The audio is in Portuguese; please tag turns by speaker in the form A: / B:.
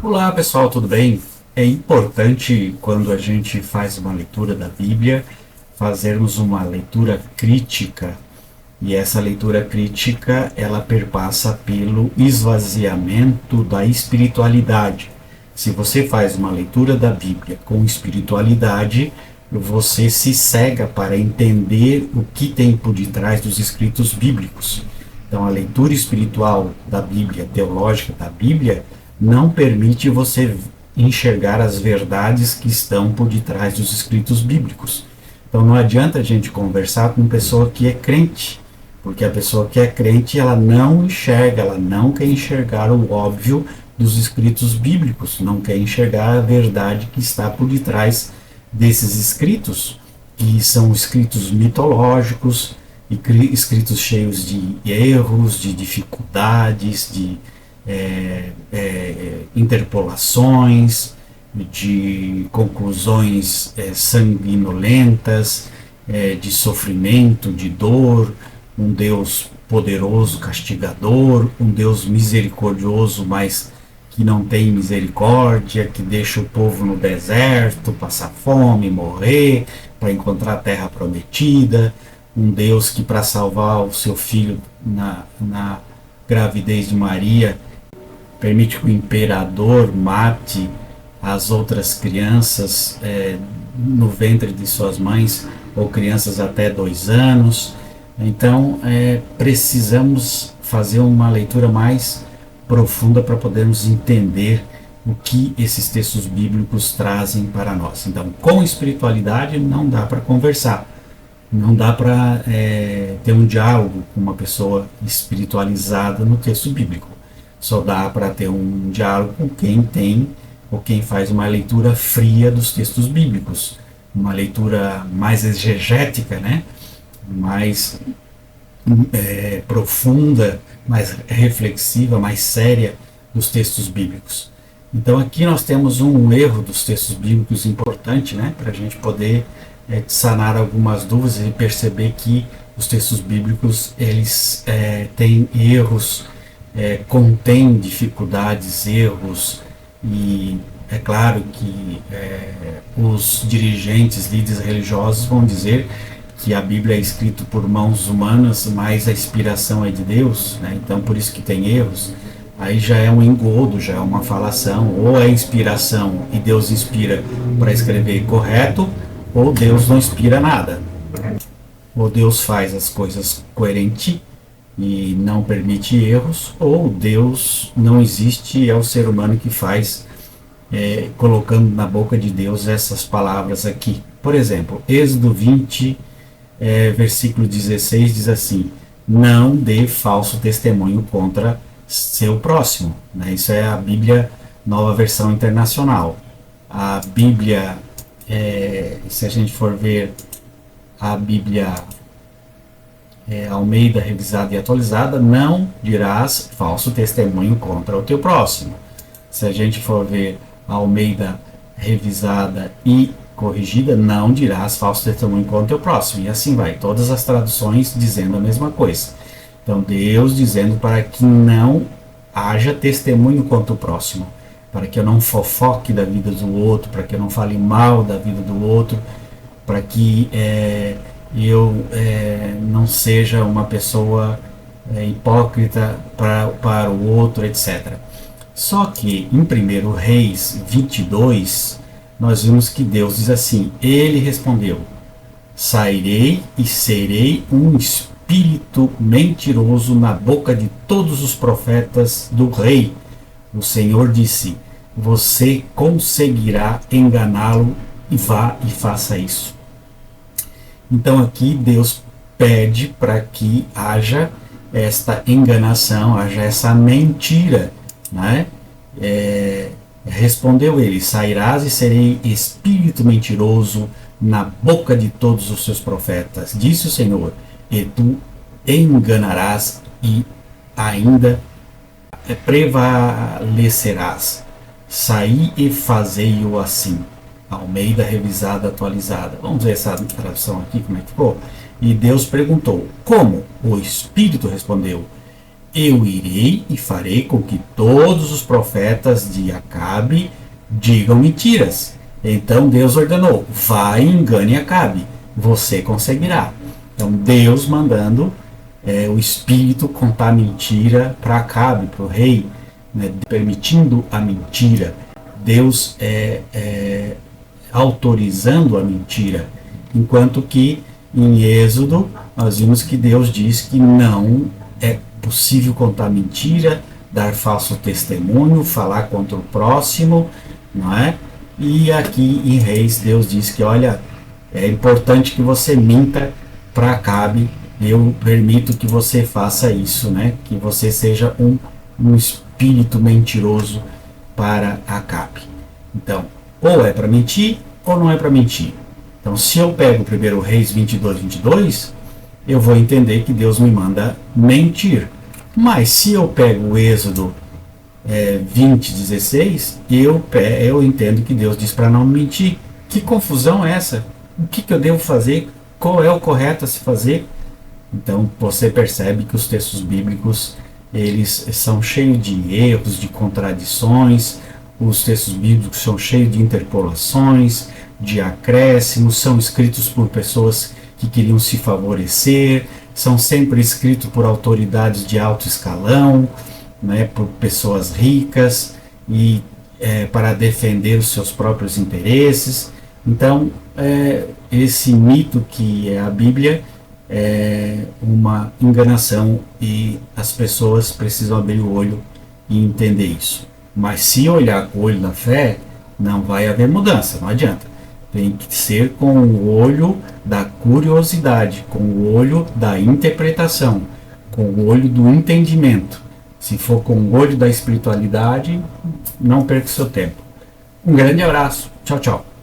A: Olá pessoal, tudo bem? É importante quando a gente faz uma leitura da Bíblia, fazermos uma leitura crítica. E essa leitura crítica, ela perpassa pelo esvaziamento da espiritualidade. Se você faz uma leitura da Bíblia com espiritualidade, você se cega para entender o que tem por detrás dos escritos bíblicos. Então, a leitura espiritual da Bíblia, teológica da Bíblia, não permite você enxergar as verdades que estão por detrás dos escritos bíblicos. Então, não adianta a gente conversar com pessoa que é crente, porque a pessoa que é crente, ela não enxerga, ela não quer enxergar o óbvio dos escritos bíblicos, não quer enxergar a verdade que está por detrás desses escritos, que são escritos mitológicos, escritos cheios de erros, de dificuldades, de interpolações, de conclusões sanguinolentas, de sofrimento, de dor, um Deus poderoso, castigador, um Deus misericordioso, mas que não tem misericórdia, que deixa o povo no deserto, passar fome, morrer, para encontrar a terra prometida, um Deus que para salvar o seu filho na gravidez de Maria, permite que o imperador mate as outras crianças no ventre de suas mães, ou crianças até 2 anos. Então, precisamos fazer uma leitura mais profunda para podermos entender o que esses textos bíblicos trazem para nós. Então, com espiritualidade não dá para conversar, não dá para ter um diálogo com uma pessoa espiritualizada no texto bíblico. Só dá para ter um diálogo com quem tem ou quem faz uma leitura fria dos textos bíblicos, uma leitura mais exegética, né? Mais profunda, mais reflexiva, mais séria dos textos bíblicos. Então aqui nós temos um erro dos textos bíblicos importante, né? Para a gente poder sanar algumas dúvidas e perceber que os textos bíblicos eles têm erros, contém dificuldades, erros, e é claro que os dirigentes, líderes religiosos vão dizer que a Bíblia é escrita por mãos humanas, mas a inspiração é de Deus, né? Então por isso que tem erros. Aí já é um engodo, já é uma falação, ou é inspiração e Deus inspira para escrever correto, ou Deus não inspira nada. Ou Deus faz as coisas coerente e não permite erros, ou Deus não existe, é o ser humano que faz, colocando na boca de Deus essas palavras aqui. Por exemplo, Êxodo 20, versículo 16 diz assim: não dê falso testemunho contra seu próximo, né? Isso é a Bíblia Nova Versão Internacional. A Bíblia, se a gente for ver a Bíblia Almeida Revisada e Atualizada, não dirás falso testemunho contra o teu próximo. Se a gente for ver a Almeida Revisada e Corrigida, não dirás falso testemunho contra o teu próximo. E assim vai, todas as traduções dizendo a mesma coisa. Então Deus dizendo para que não haja testemunho contra o próximo, para que eu não fofoque da vida do outro, para que eu não fale mal da vida do outro, para que eu não seja uma pessoa hipócrita para o outro, etc. Só que em 1 Reis 22, nós vimos que Deus diz assim: ele respondeu: sairei e serei um espírito mentiroso na boca de todos os profetas do rei. O Senhor disse: você conseguirá enganá-lo, e vá e faça isso. Então aqui Deus pede para que haja esta enganação, haja essa mentira, né? Respondeu ele: sairás e serei espírito mentiroso na boca de todos os seus profetas, disse o Senhor, e tu enganarás e ainda prevalecerás. Saí e fazei-o assim. Almeida Revisada Atualizada. Vamos ver essa tradução aqui, como é que ficou? E Deus perguntou: como? O Espírito respondeu: eu irei e farei com que todos os profetas de Acabe digam mentiras. Então Deus ordenou: vai e engane Acabe, você conseguirá. Então Deus mandando o espírito contar mentira para Acabe, para o rei, né, permitindo a mentira. Deus autorizando a mentira, enquanto que em Êxodo nós vimos que Deus diz que não é possível contar mentira, dar falso testemunho, falar contra o próximo, não é? E aqui em Reis Deus diz que, olha, é importante que você minta para Acabe, eu permito que você faça isso, né? Que você seja um espírito mentiroso para Acabe. Então, ou é para mentir ou não é para mentir. Então, se eu pego primeiro Reis 22, eu vou entender que Deus me manda mentir. Mas se eu pego o Êxodo 20:16, eu entendo que Deus diz para não mentir. Que confusão é essa? O que eu devo fazer? Qual é o correto a se fazer? Então você percebe que os textos bíblicos eles são cheios de erros, de contradições. Os textos bíblicos são cheios de interpolações, de acréscimos, são escritos por pessoas que queriam se favorecer, são sempre escritos por autoridades de alto escalão, né, por pessoas ricas e para defender os seus próprios interesses. Então, esse mito que é a Bíblia é uma enganação e as pessoas precisam abrir o olho e entender isso. Mas se olhar com o olho da fé, não vai haver mudança, não adianta. Tem que ser com o olho da curiosidade, com o olho da interpretação, com o olho do entendimento. Se for com o olho da espiritualidade, não perca o seu tempo. Um grande abraço. Tchau, tchau.